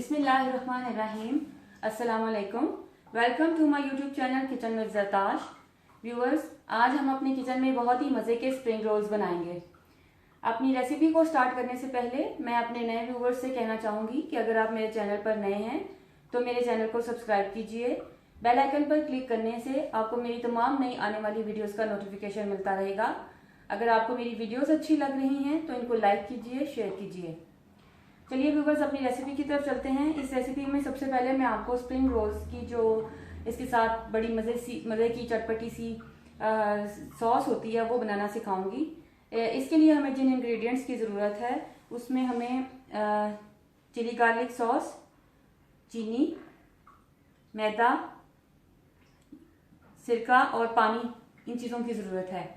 बिस्मिल्लाहिर्रहमानिर्रहीम। अस्सलाम वालेकुम। Welcome to my YouTube channel kitchen with Zartash. Viewers, आज हम अपने किचन में बहुत ही मज़े के स्प्रिंग रोल्स बनाएंगे। अपनी रेसिपी को स्टार्ट करने से पहले मैं अपने नए व्यूअर्स से कहना चाहूँगी कि अगर आप मेरे चैनल पर नए हैं तो मेरे चैनल को सब्सक्राइब कीजिए। बेल आइकन पर क्लिक करने से आपको मेरी तमाम नई आने वाली वीडियोज़ का नोटिफिकेशन मिलता रहेगा। अगर आपको मेरी वीडियोज़ अच्छी लग रही हैं तो इनको लाइक कीजिए, शेयर कीजिए। चलिए व्यूवर्स, अपनी रेसिपी की तरफ चलते हैं। इस रेसिपी में सबसे पहले मैं आपको स्प्रिंग रोल्स की जो इसके साथ बड़ी मज़े की चटपटी सी सॉस होती है वो बनाना सिखाऊंगी। इसके लिए हमें जिन इंग्रेडिएंट्स की ज़रूरत है उसमें हमें चिली गार्लिक सॉस, चीनी, मैदा, सिरका और पानी, इन चीज़ों की ज़रूरत है।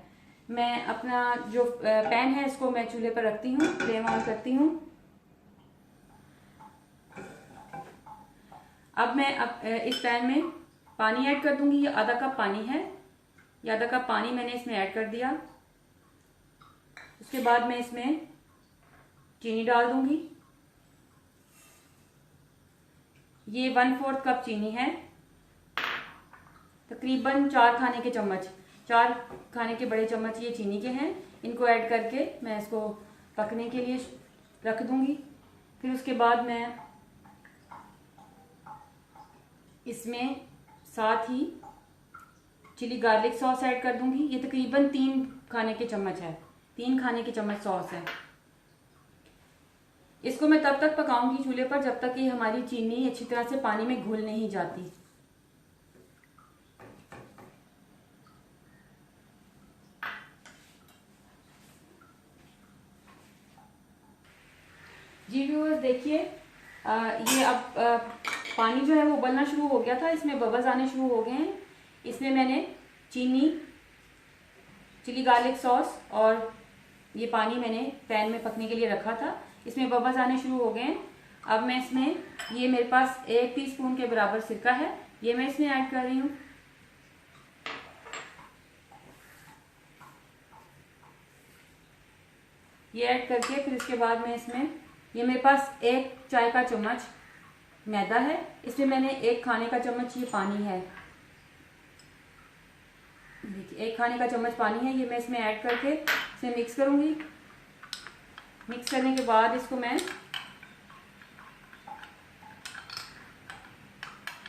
मैं अपना जो पैन है इसको मैं चूल्हे पर रखती हूँ, फ्लेम ऑन करती हूँ। अब मैं इस पैन में पानी ऐड कर दूंगी। ये आधा कप पानी है, ये आधा कप पानी मैंने इसमें ऐड कर दिया। उसके बाद मैं इसमें चीनी डाल दूंगी। ये 1/4 कप चीनी है, तकरीबन 4 खाने के चम्मच, 4 खाने के बड़े चम्मच ये चीनी के हैं। इनको ऐड करके मैं इसको पकने के लिए रख दूंगी। फिर उसके बाद मैं इसमें साथ ही चिली गार्लिक सॉस ऐड कर दूंगी। ये तकरीबन 3 खाने के चम्मच है, 3 खाने के चम्मच सॉस है। इसको मैं तब तक पकाऊंगी चूल्हे पर जब तक कि हमारी चीनी अच्छी तरह से पानी में घुल नहीं जाती। जी व्यूअर्स, देखिए ये अब पानी जो है वो उबलना शुरू हो गया था, इसमें बबल्स आने शुरू हो गए हैं। इसमें मैंने चीनी, चिली गार्लिक सॉस और ये पानी मैंने पैन में पकने के लिए रखा था, इसमें बबल्स आने शुरू हो गए हैं। अब मैं इसमें, ये मेरे पास 1 टीस्पून के बराबर सिरका है, ये मैं इसमें ऐड कर रही हूँ। ये ऐड करके फिर इसके बाद मैं इसमें, ये मेरे पास 1 चाय का चम्मच मैदा है, इसमें मैंने 1 खाने का चम्मच ये पानी है। देखिए 1 खाने का चम्मच पानी है, ये मैं इसमें ऐड करके इसे मिक्स करूंगी। मिक्स करने के बाद इसको मैं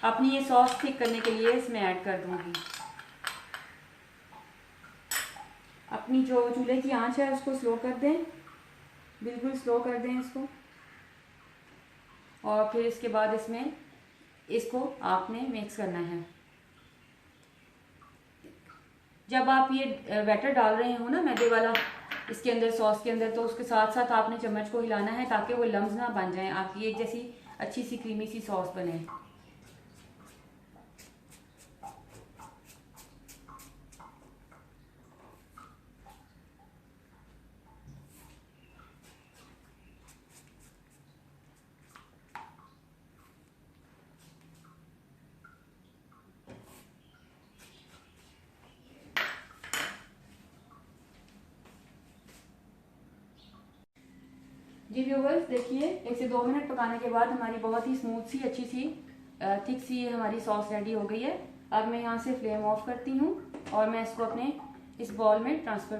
अपनी ये सॉस थिक करने के लिए इसमें ऐड कर दूंगी। अपनी जो चूल्हे की आंच है उसको स्लो कर दें, बिल्कुल स्लो कर दें इसको। और फिर इसके बाद इसमें इसको आपने मिक्स करना है। जब आप ये बैटर डाल रहे हो ना मैदे वाला इसके अंदर, सॉस के अंदर, तो उसके साथ साथ आपने चम्मच को हिलाना है ताकि वो लम्स ना बन जाएं, आपकी एक जैसी अच्छी सी क्रीमी सी सॉस बने। जी व्यूवर्स, देखिए 1 से 2 मिनट पकाने के बाद हमारी बहुत ही स्मूथ सी, अच्छी सी, थिक सी हमारी सॉस रेडी हो गई है। अब मैं यहाँ से फ्लेम ऑफ करती हूँ और मैं इसको अपने इस बॉल में ट्रांसफ़र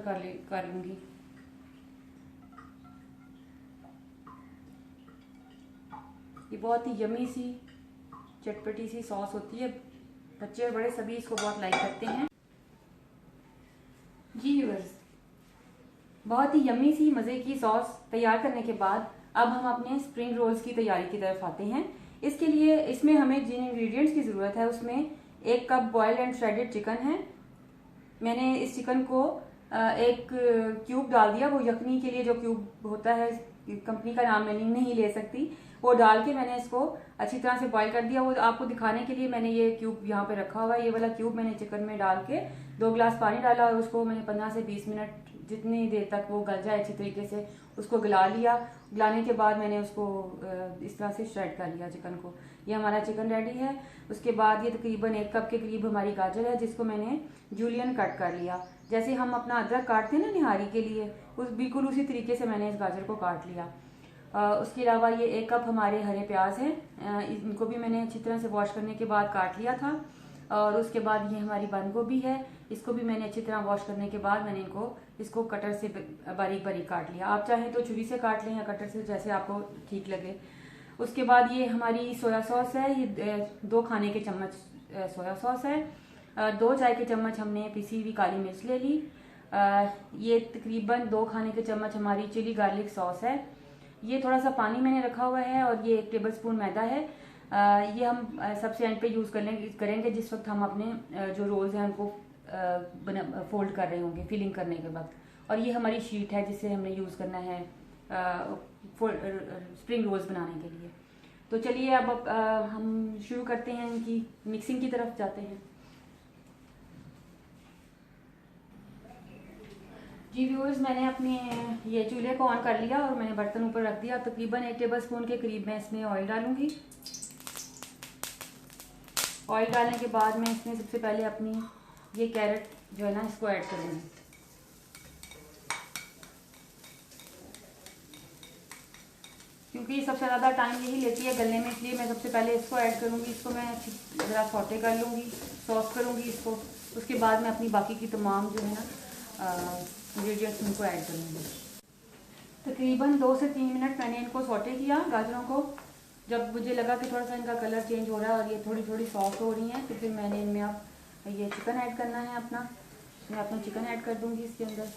कर लूँगी। ये बहुत ही यमी सी चटपटी सी सॉस होती है, बच्चे और बड़े सभी इसको बहुत लाइक करते हैं। जी व्यूवर्स, बहुत ही यम्मी सी मज़े की सॉस तैयार करने के बाद अब हम अपने स्प्रिंग रोल्स की तैयारी की तरफ आते हैं। इसके लिए इसमें हमें जिन इंग्रेडिएंट्स की ज़रूरत है उसमें 1 cup boiled and shredded chicken है। मैंने इस चिकन को एक क्यूब डाल दिया, वो यखनी के लिए जो क्यूब होता है, कंपनी का नाम मैं नहीं ले सकती, वो डाल के मैंने इसको अच्छी तरह से बॉईल कर दिया। वो आपको दिखाने के लिए मैंने ये क्यूब यहाँ पे रखा हुआ है। ये वाला क्यूब मैंने चिकन में डाल के 2 गिलास पानी डाला और उसको मैंने 15 से 20 मिनट, जितनी देर तक वो गल जाए अच्छी तरीके से, उसको गला लिया। गलाने के बाद मैंने उसको इस तरह से श्रेड कर लिया चिकन को। ये हमारा चिकन रेडी है। उसके बाद ये तकरीबन 1 कप के करीब हमारी गाजर है, जिसको मैंने जूलियन कट कर लिया। जैसे हम अपना अदरक काटते हैं ना निहारी के लिए, बिल्कुल उसी तरीके से मैंने इस गाजर को काट लिया। उसके अलावा ये 1 कप हमारे हरे प्याज हैं, इनको भी मैंने अच्छी तरह से वॉश करने के बाद काट लिया था। और उसके बाद ये हमारी बंद गोभी है, इसको भी मैंने अच्छी तरह वॉश करने के बाद मैंने इसको कटर से बारीक बारीक काट लिया। आप चाहें तो छुरी से काट लें या कटर से, जैसे आपको ठीक लगे। उसके बाद ये हमारी सोया सॉस है, ये 2 खाने के चम्मच सोया सॉस है। 2 चाय के चम्मच हमने पिसी हुई काली मिर्च ले ली। ये तकरीबन 2 खाने के चम्मच हमारी चिली गार्लिक सॉस है। ये थोड़ा सा पानी मैंने रखा हुआ है और ये 1 टेबलस्पून मैदा है। ये हम सबसे एंड पे यूज़ करेंगे जिस वक्त हम अपने जो रोल्स हैं उनको फोल्ड कर रहे होंगे फिलिंग करने के वक्त। और ये हमारी शीट है जिसे हमने यूज़ करना है स्प्रिंग रोल्स बनाने के लिए। तो चलिए अब हम शुरू करते हैं, इनकी मिक्सिंग की तरफ जाते हैं। जी व्यूअर्स, मैंने अपने ये चूल्हे को ऑन कर लिया और मैंने बर्तन ऊपर रख दिया। तकरीबन 1 टेबलस्पून के करीब मैं इसमें ऑयल डालूंगी। ऑयल डालने के बाद मैं इसमें सबसे पहले अपनी ये कैरेट जो है ना इसको ऐड करूँगी। क्योंकि ये सबसे ज़्यादा टाइम यही लेती है गलने में, इसलिए मैं सबसे पहले इसको ऐड करूँगी। इसको मैं अच्छी ज़रा सौटे कर लूँगी, सॉस करूँगी इसको। उसके बाद मैं अपनी बाकी की तमाम जो है ना इंग्रेडिएंट्स उनको ऐड करूँगी। तकरीबन 2 से 3 मिनट मैंने इनको सौटे किया गाजरों को। जब मुझे लगा कि थोड़ा सा इनका कलर चेंज हो रहा है और ये थोड़ी थोड़ी सॉफ्ट हो रही हैं, तो फिर मैंने इनमें अब ये चिकन ऐड करना है अपना। मैं अपना चिकन ऐड कर दूँगी इसके अंदर।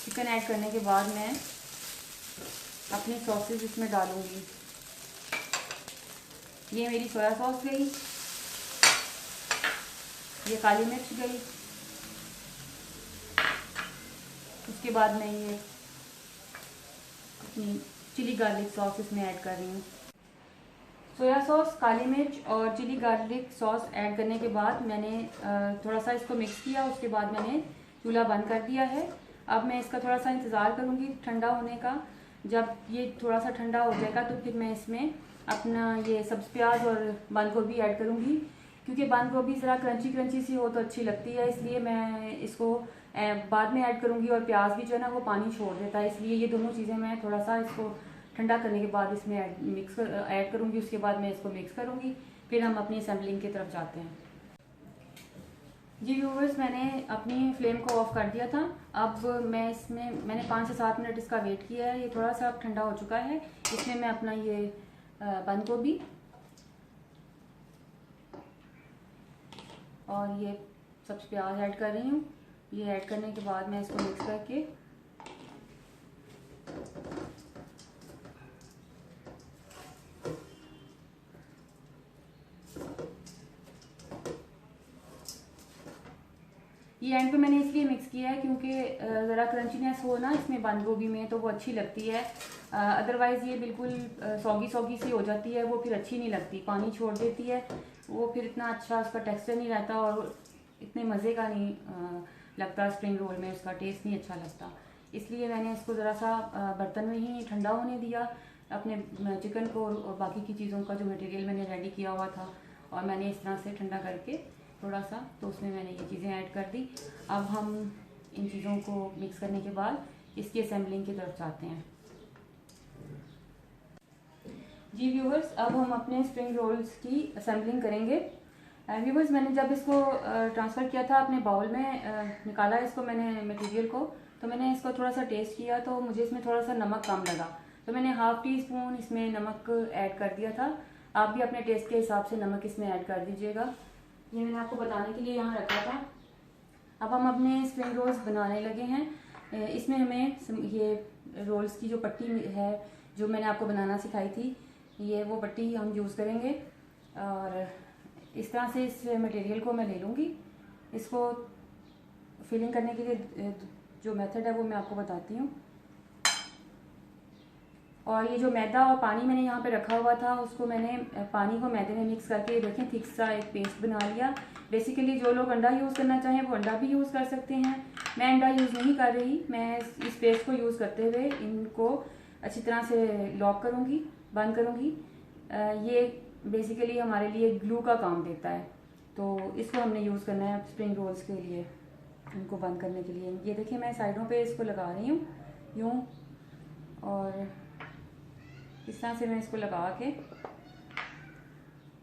चिकन ऐड करने के बाद मैं अपनी सॉसेज इसमें डालूंगी। ये मेरी सोया सॉस गई, ये काली मिर्च गई। उसके बाद मैं ये अपनी चिली गार्लिक सॉस इसमें ऐड कर रही हूँ। सोया सॉस, काली मिर्च और चिली गार्लिक सॉस ऐड करने के बाद मैंने थोड़ा सा इसको मिक्स किया। उसके बाद मैंने चूल्हा बंद कर दिया है। अब मैं इसका थोड़ा सा इंतज़ार करूँगी ठंडा होने का। जब ये थोड़ा सा ठंडा हो जाएगा तो फिर मैं इसमें अपना ये सब्ज़ प्याज और बंद गोभी ऐड करूँगी। क्योंकि बंद गोभी ज़रा क्रंची क्रंची सी हो तो अच्छी लगती है, इसलिए मैं इसको बाद में ऐड करूँगी। और प्याज भी जो है ना वो पानी छोड़ देता है, इसलिए ये दोनों चीज़ें मैं थोड़ा सा इसको ठंडा करने के बाद इसमें ऐड करूँगी। उसके बाद मैं इसको मिक्स करूँगी, फिर हम अपनी असेंबलिंग की तरफ जाते हैं। जी व्यूअर्स, मैंने अपनी फ्लेम को ऑफ कर दिया था। अब मैंने 5 से 7 मिनट इसका वेट किया है। ये थोड़ा सा अब ठंडा हो चुका है। इसमें मैं अपना ये बंद गोभी और ये सब्ज़ प्याज ऐड कर रही हूँ। ये ऐड करने के बाद मैं इसको मिक्स करके ये एंड पे मैंने इसलिए मिक्स किया है क्योंकि ज़रा क्रंचीनेस हो ना इसमें बंद गोभी में तो वो अच्छी लगती है। अदरवाइज़ ये बिल्कुल सौगी सौगी सी हो जाती है, वो फिर अच्छी नहीं लगती, पानी छोड़ देती है। वो फिर इतना अच्छा उसका टेक्सचर नहीं रहता और इतने मज़े का नहीं लगता। स्प्रिंग रोल में उसका टेस्ट नहीं अच्छा लगता। इसलिए मैंने इसको ज़रा सा बर्तन में ही ठंडा होने दिया, अपने चिकन को और बाकी की चीज़ों का जो मटेरियल मैंने रेडी किया हुआ था, और मैंने इस तरह से ठंडा करके थोड़ा सा तो उसमें मैंने ये चीज़ें ऐड कर दी। अब हम इन चीज़ों को मिक्स करने के बाद इसकी असेंबलिंग की तरफ जाते हैं। जी व्यूवर्स, अब हम अपने स्प्रिंग रोल्स की असेंबलिंग करेंगे। व्यूवर्स, मैंने जब इसको ट्रांसफ़र किया था अपने बाउल में, निकाला इसको मैंने मटेरियल को, तो मैंने इसको थोड़ा सा टेस्ट किया तो मुझे इसमें थोड़ा सा नमक कम लगा, तो मैंने ½ टीस्पून इसमें नमक ऐड कर दिया था। आप भी अपने टेस्ट के हिसाब से नमक इसमें ऐड कर दीजिएगा। ये मैंने आपको बताने के लिए यहाँ रखा था। अब हम अपने स्प्रिंग रोल्स बनाने लगे हैं। इसमें हमें ये रोल्स की जो पट्टी है जो मैंने आपको बनाना सिखाई थी, ये वो पट्टी हम यूज़ करेंगे। और इस तरह से इस मटेरियल को मैं ले लूँगी। इसको फिलिंग करने के लिए जो मेथड है वो मैं आपको बताती हूँ। और ये जो मैदा और पानी मैंने यहाँ पे रखा हुआ था, उसको मैंने पानी को मैदे में मिक्स करके देखें थिक सा एक पेस्ट बना लिया। बेसिकली जो लोग अंडा यूज़ करना चाहें वो अंडा भी यूज़ कर सकते हैं। मैं अंडा यूज़ नहीं कर रही, मैं इस पेस्ट को यूज़ करते हुए इनको अच्छी तरह से लॉक करूँगी, बंद करूँगी। ये बेसिकली हमारे लिए ग्लू का काम देता है, तो इसको हमने यूज़ करना है स्प्रिंग रोल्स के लिए, इनको बंद करने के लिए। ये देखिए मैं साइडों पे इसको लगा रही हूँ यूँ, और इस तरह से मैं इसको लगा के,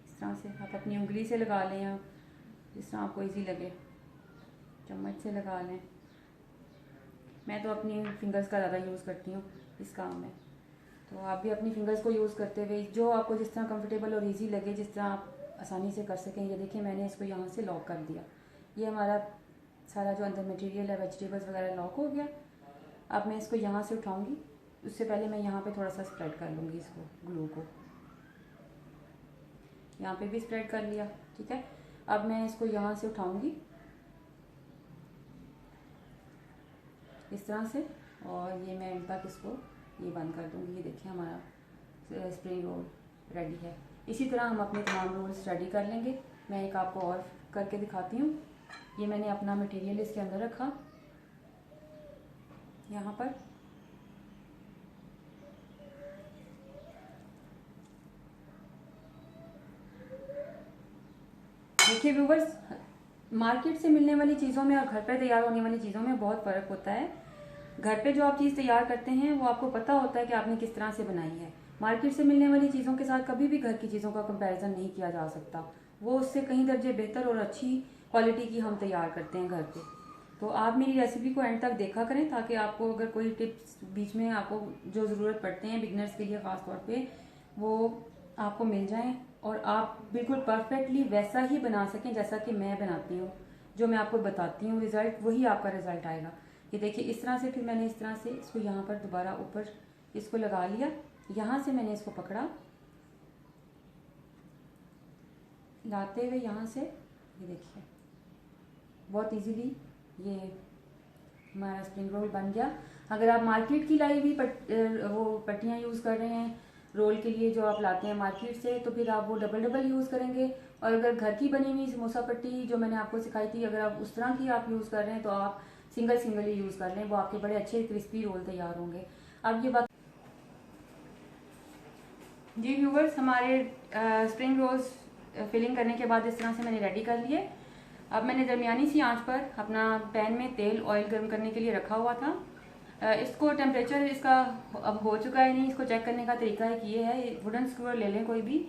इस तरह से आप अपनी उंगली से लगा लें या जिस तरह आपको इजी लगे, चम्मच से लगा लें। मैं तो अपनी फिंगर्स का ज़्यादा यूज़ करती हूँ इस काम में, तो आप भी अपनी फिंगर्स को यूज़ करते हुए जो आपको जिस तरह कंफर्टेबल और इजी लगे, जिस तरह आप आसानी से कर सकें। ये देखिए मैंने इसको यहाँ से लॉक कर दिया। ये हमारा सारा जो अंदर मटेरियल है, वेजिटेबल्स वगैरह लॉक हो गया। अब मैं इसको यहाँ से उठाऊँगी, उससे पहले मैं यहाँ पे थोड़ा सा स्प्रेड कर लूँगी इसको, ग्लू को यहाँ पे भी स्प्रेड कर लिया, ठीक है। अब मैं इसको यहाँ से उठाऊँगी इस तरह से, और ये मैं एंड तक इसको ये बंद कर दूँगी। ये देखिए हमारा स्प्रिंग रोल रेडी है। इसी तरह हम अपने तमाम रोल्स रेडी कर लेंगे। मैं एक आपको और करके दिखाती हूँ। ये मैंने अपना मटेरियल इसके अंदर रखा, यहाँ पर देखिए व्यूवर्स, मार्केट से मिलने वाली चीज़ों में और घर पर तैयार होने वाली चीज़ों में बहुत फ़र्क होता है। घर पे जो आप चीज़ तैयार करते हैं वो आपको पता होता है कि आपने किस तरह से बनाई है। मार्केट से मिलने वाली चीज़ों के साथ कभी भी घर की चीज़ों का कंपैरिजन नहीं किया जा सकता। वो उससे कहीं दर्जे बेहतर और अच्छी क्वालिटी की हम तैयार करते हैं घर पे। तो आप मेरी रेसिपी को एंड तक देखा करें, ताकि आपको अगर कोई टिप्स बीच में आपको जो ज़रूरत पड़ते हैं बिगनर्स के लिए ख़ास तौर पे, वो आपको मिल जाएं और आप बिल्कुल परफेक्टली वैसा ही बना सकें जैसा कि मैं बनाती हूँ। जो मैं आपको बताती हूँ रिज़ल्ट, वही आपका रिज़ल्ट आएगा। ये देखिए इस तरह से, फिर मैंने इस तरह से इसको यहाँ पर दोबारा ऊपर इसको लगा लिया। यहाँ से मैंने इसको पकड़ा, लाते हुए यहाँ से, ये देखिए बहुत इजीली ये हमारा स्प्रिंग रोल बन गया। अगर आप मार्केट की लाई हुई वो पट्टियाँ यूज़ कर रहे हैं रोल के लिए, जो आप लाते हैं मार्केट से, तो फिर आप वो डबल यूज़ करेंगे। और अगर घर की बनी हुई समोसा पट्टी जो मैंने आपको सिखाई थी, अगर आप उस तरह की आप यूज़ कर रहे हैं तो आप सिंगल ही यूज़ कर लें, वो आपके बड़े अच्छे क्रिस्पी रोल तैयार होंगे। अब ये बात जी व्यूवर्स, हमारे स्प्रिंग रोल्स फिलिंग करने के बाद इस तरह से मैंने रेडी कर लिए। अब मैंने दरमियानी सी आंच पर अपना पैन में तेल ऑयल गर्म करने के लिए रखा हुआ था। इसको टेम्परेचर इसका अब हो चुका है नहीं, इसको चेक करने का तरीका है कि ये है, वुडन स्क्यूअर ले लें कोई भी,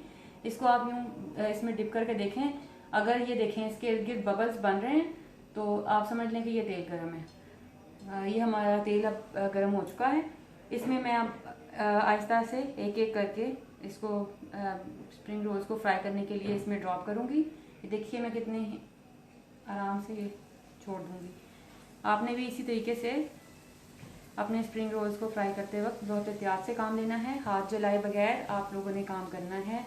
इसको आप यूँ इसमें डिप करके देखें। अगर ये देखें इसके इर्द गिर्द बबल्स बन रहे हैं तो आप समझ लें कि ये तेल गर्म है। ये हमारा तेल अब गर्म हो चुका है। इसमें मैं अब आहिस्ता से एक एक करके इसको स्प्रिंग रोल्स को फ्राई करने के लिए इसमें ड्रॉप करूँगी। ये देखिए मैं कितने आराम से छोड़ दूँगी। आपने भी इसी तरीके से अपने स्प्रिंग रोल्स को फ्राई करते वक्त बहुत एहतियात से काम लेना है। हाथ जलाए बगैर आप लोगों ने काम करना है।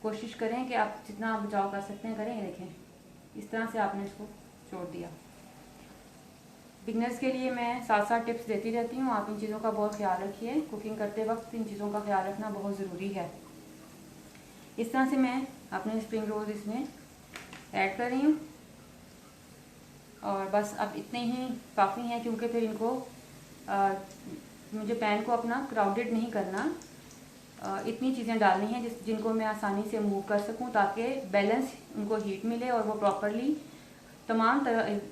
कोशिश करें कि आप जितना बचाव कर सकते हैं करें। देखें इस तरह से आपने इसको छोड़ दिया। बिगनर्स के लिए मैं साथ साथ टिप्स देती रहती हूँ, आप इन चीज़ों का बहुत ख्याल रखिए। कुकिंग करते वक्त इन चीज़ों का ख्याल रखना बहुत ज़रूरी है। इस तरह से मैं अपने स्प्रिंग रोल्स इसमें ऐड कर रही हूँ, और बस अब इतने ही काफ़ी हैं, क्योंकि फिर इनको मुझे पैन को अपना क्राउडेड नहीं करना। इतनी चीज़ें डालनी हैं जिनको मैं आसानी से मूव कर सकूं, ताकि बैलेंस उनको हीट मिले और वो प्रॉपरली तमाम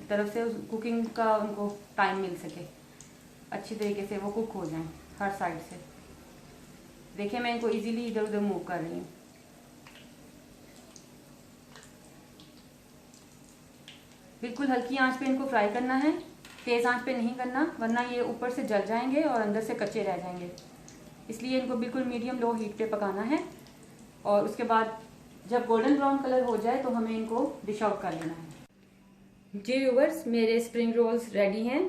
तरफ से कुकिंग का उनको टाइम मिल सके, अच्छी तरीके से वो कुक हो जाएं हर साइड से। देखिए मैं इनको इजीली इधर उधर मूव कर रही हूँ। बिल्कुल हल्की आंच पे इनको फ्राई करना है, तेज़ आंच पे नहीं करना, वरना ये ऊपर से जल जाएंगे और अंदर से कच्चे रह जाएंगे। इसलिए इनको बिल्कुल मीडियम लो हीट पे पकाना है, और उसके बाद जब गोल्डन ब्राउन कलर हो जाए तो हमें इनको डिश आउट कर लेना है। जी व्यूवर्स, मेरे स्प्रिंग रोल्स रेडी हैं।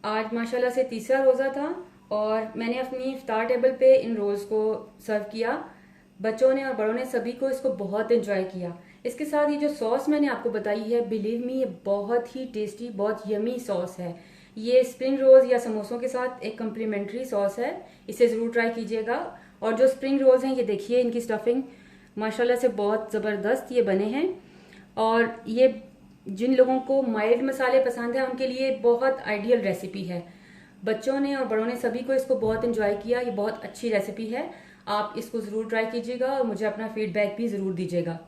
आज माशाल्लाह से तीसरा रोज़ा था और मैंने अपनी इफ्तार टेबल पे इन रोल्स को सर्व किया। बच्चों ने और बड़ों ने सभी को इसको बहुत एंजॉय किया। इसके साथ ये जो सॉस मैंने आपको बताई है, बिलीव मी, ये बहुत ही टेस्टी, बहुत यमी सॉस है। ये स्प्रिंग रोल्स या समोसों के साथ एक कम्प्लीमेंट्री सॉस है, इसे ज़रूर ट्राई कीजिएगा। और जो स्प्रिंग रोल्स हैं, ये देखिए इनकी स्टफिंग माशाल्लाह से बहुत ज़बरदस्त ये बने हैं। और ये जिन लोगों को माइल्ड मसाले पसंद है उनके लिए बहुत आइडियल रेसिपी है। बच्चों ने और बड़ों ने सभी को इसको बहुत एंजॉय किया। ये बहुत अच्छी रेसिपी है, आप इसको ज़रूर ट्राई कीजिएगा और मुझे अपना फीडबैक भी ज़रूर दीजिएगा।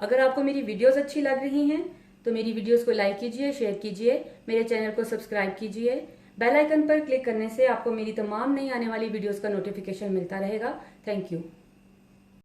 अगर आपको मेरी वीडियोस अच्छी लग रही हैं तो मेरी वीडियोस को लाइक कीजिए, शेयर कीजिए, मेरे चैनल को सब्सक्राइब कीजिए। बेल आइकन पर क्लिक करने से आपको मेरी तमाम नई आने वाली वीडियोस का नोटिफिकेशन मिलता रहेगा। Thank you.